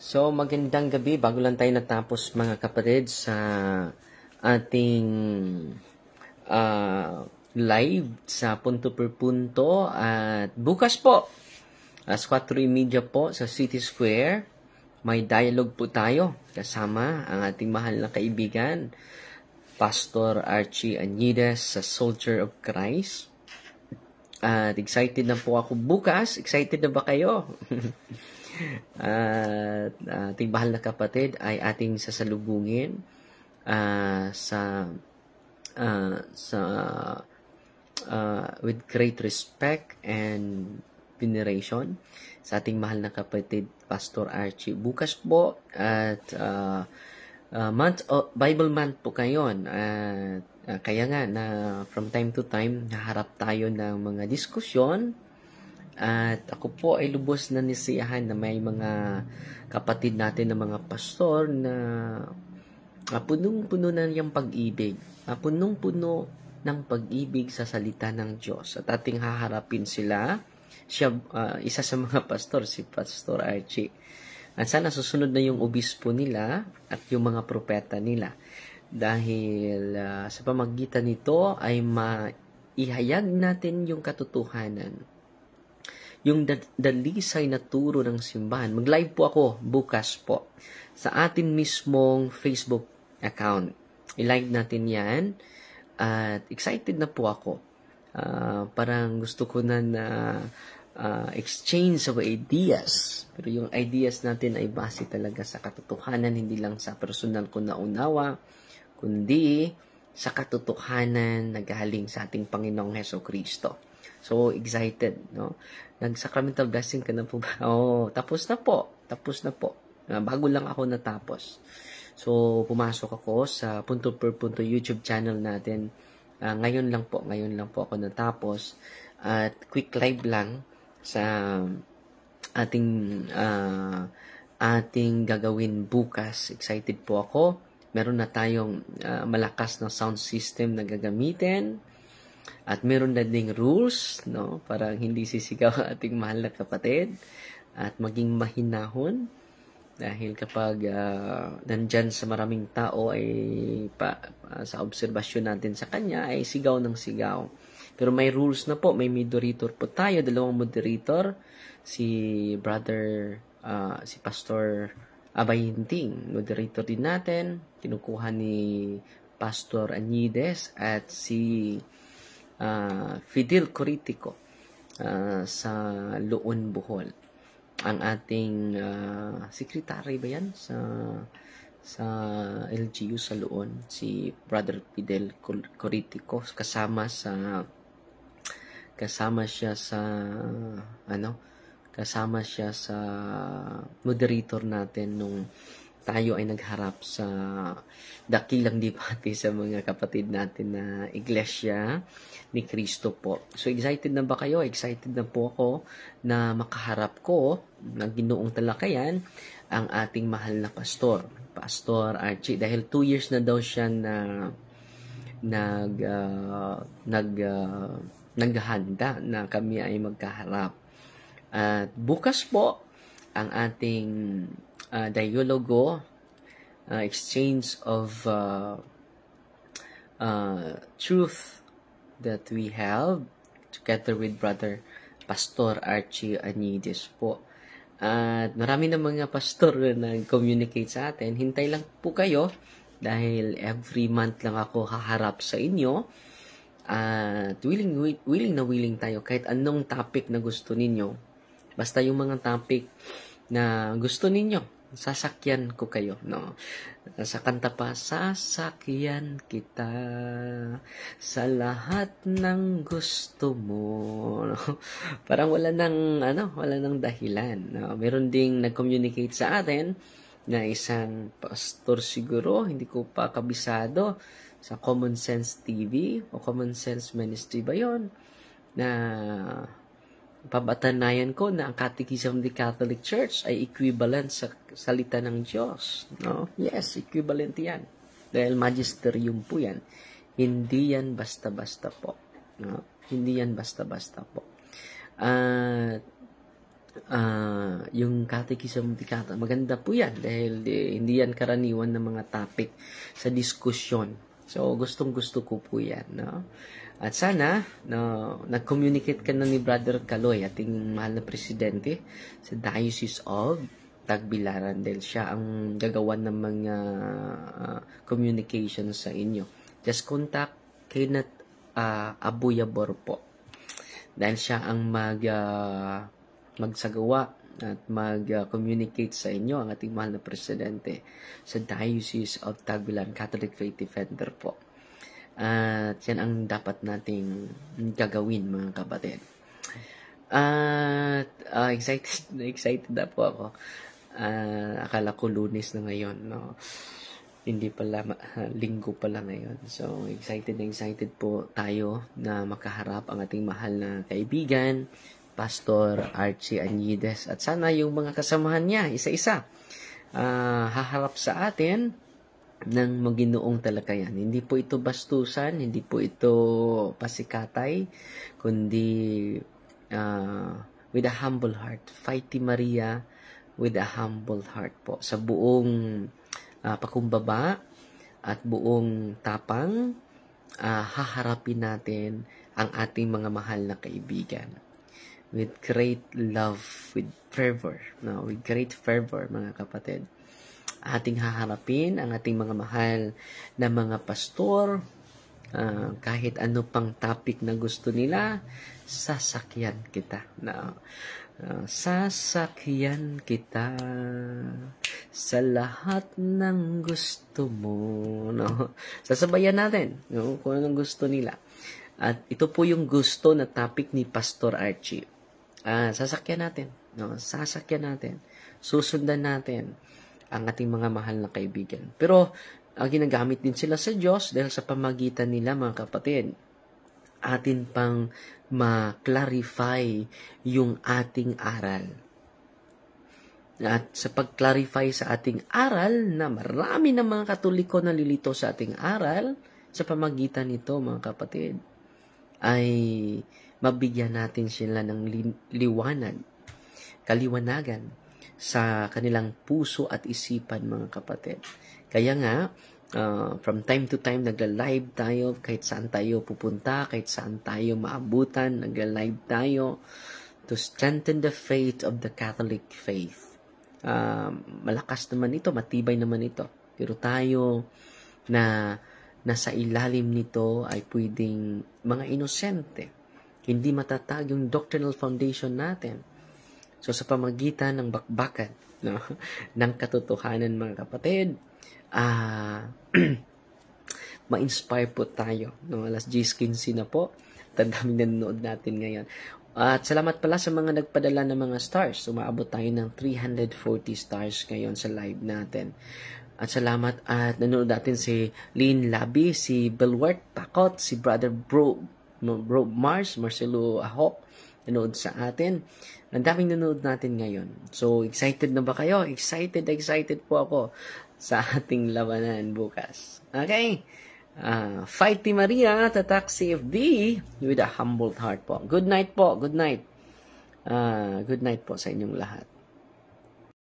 So, magandang gabi. Bago lang tayo natapos mga kapatid sa ating live sa punto per punto. At bukas po, alas 4:30 po sa City Square, may dialogue po tayo kasama ang ating mahal na kaibigan, Pastor Archie Añides sa Soldier of Christ. At excited na po ako bukas. Excited na ba kayo? At ating mahal na kapatid ay ating sasalubungin with great respect and veneration sa ating mahal na kapatid Pastor Archie. Bukas po at Bible month po ngayon. Kaya nga na from time to time naharap tayo ng mga diskusyon. At ako po ay lubos na nisiyahan na may mga kapatid natin na mga pastor na punong-puno na niyang pag-ibig. Punong-puno ng pag-ibig sa salita ng Diyos. At ating haharapin sila. Siya, isa sa mga pastor, si Pastor Archie. At sana susunod na yung obispo nila at yung mga propeta nila. Dahil sa pamagitan nito ay maihayag natin yung katotohanan. Yung dalisay na turo ng simbahan. Mag-live po ako bukas po sa atin mismong Facebook account. I-live natin yan. At excited na po ako. Parang gusto ko na exchange of ideas. Pero yung ideas natin ay base talaga sa katotohanan, hindi lang sa personal ko na unawa, kundi sa katotohanan na galing sa ating Panginoong Hesukristo. So, excited, no? Nag-sacramental blessing ka na po ba? Tapos na po. Bago lang ako natapos. So, pumasok ako sa punto per punto YouTube channel natin. Ngayon lang po ako natapos. At quick live lang sa ating gagawin bukas. Excited po ako. Meron na tayong malakas na sound system na gagamitin. At meron na ding rules, no? Parang hindi sisigaw ang ating mahal na kapatid. At maging mahinahon. Dahil kapag nandyan sa maraming tao, ay sa obserbasyon natin sa kanya, ay sigaw ng sigaw. Pero may rules na po. May moderator po tayo. 2 moderator. Si Pastor Abayinting. Moderator din natin. Kinukuha ni Pastor Añides. At si Fidel Coritico sa Loon, Bohol. Ang ating secretary ba yan sa LGU sa Loon, si Brother Fidel Coritico, kasama siya sa moderator natin nung tayo ay nagharap sa dakilang debate sa mga kapatid natin na Iglesia ni Cristo po. So, excited na ba kayo? Excited na po ako na makaharap ko ng Ginoong Talakayan ang ating mahal na pastor, Pastor Archie. Dahil 2 years na daw siya na naghahanda na kami ay magkaharap. At bukas po ang ating dialogo, exchange of truth that we have together with Brother Pastor Archie Añides po. At marami na mga pastor na nag-communicate sa atin. Hintay lang po kayo dahil every month lang ako haharap sa inyo. At willing tayo kahit anong topic na gusto ninyo. Basta yung mga topic na gusto ninyo, sasakyan ko kayo, no? Sa kanta pa, sasakyan kita sa lahat ng gusto mo. No? Parang wala nang dahilan. No? Meron ding nag-communicate sa atin na isang pastor siguro, hindi ko pa kabisado, sa Common Sense TV o Common Sense Ministry ba yun, na pabatanayan ko na ang Catechism of the Catholic Church ay equivalent sa salita ng Diyos. No? Yes, equivalent yan. Dahil magisterium po yan. Hindi yan basta-basta po. No? Hindi yan basta-basta po. yung Catechism of the Catholic. Maganda po yan dahil hindi yan karaniwan na mga topic sa diskusyon. So, gustong-gusto ko po yan. No? At sana, nag-communicate ka na ni Brother Caloy, ating mahal na presidente sa Diocese of Tagbilaran dahil siya ang gagawan ng mga communication sa inyo. Just contact Kenneth Abuyabor po. Dahil siya ang magsagawa at mag-communicate sa inyo, ang ating mahal na presidente sa Diocese of Tagbilaran, Catholic Faith Defender po. At yan ang dapat nating gagawin, mga kapatid. At excited na po ako. Akala ko Lunes na ngayon, no? Hindi pala, linggo pala ngayon. So, excited po tayo na makaharap ang ating mahal na kaibigan, Pastor Archie Añides. At sana yung mga kasamahan niya, isa-isa, haharap sa atin ng maginoong talakayan. Hindi po ito bastusan, hindi po ito pasikatay, kundi with a humble heart. Fighty Maria with a humble heart po. Sa buong pakumbaba at buong tapang, haharapin natin ang ating mga mahal na kaibigan. With great love, with fervor. No? With great fervor, mga kapatid. Ating haharapin ang ating mga mahal na mga pastor, kahit ano pang topic na gusto nila, sasakyan kita. No? Sasakyan kita sa lahat ng gusto mo. No? Sasabayan natin, no? Kung anong gusto nila. At ito po yung gusto na topic ni Pastor Archie. Sasakyan natin. No? Sasakyan natin. Susundan natin ang ating mga mahal na kaibigan. Pero, ginagamit din sila sa Diyos dahil sa pamagitan nila, mga kapatid, atin pang ma-clarify yung ating aral. At sa pag-clarify sa ating aral na marami ng mga Katoliko na lilito sa ating aral, sa pamagitan nito, mga kapatid, ay mabigyan natin sila ng kaliwanagan sa kanilang puso at isipan, mga kapatid. Kaya nga, from time to time, nagla-live tayo, kahit saan tayo pupunta, kahit saan tayo maabutan, nagla-live tayo to strengthen the faith of the Catholic faith. Malakas naman ito, matibay naman ito. Pero tayo na nasa ilalim nito ay pwedeng mga inosente. Hindi matatag yung doctrinal foundation natin. So, sa pamagitan ng bakbakan, no, ng katotohanan, mga kapatid, ma-inspire po tayo. No? Alas 10:15 na po. Tandaming nanonood natin ngayon. At salamat pala sa mga nagpadala ng mga stars. Umaabot tayo ng 340 stars ngayon sa live natin. At salamat at nanonood natin si Lynn Labi, si Belwart Pakot, si Brother Bro Marcelo Ahok, nanood sa atin. Ang daming nanood natin ngayon. So, excited na ba kayo? Excited po ako sa ating labanan bukas. Okay? Fighty Maria, tatak CFD with a humbled heart po. Good night po. Good night. Good night po sa inyong lahat.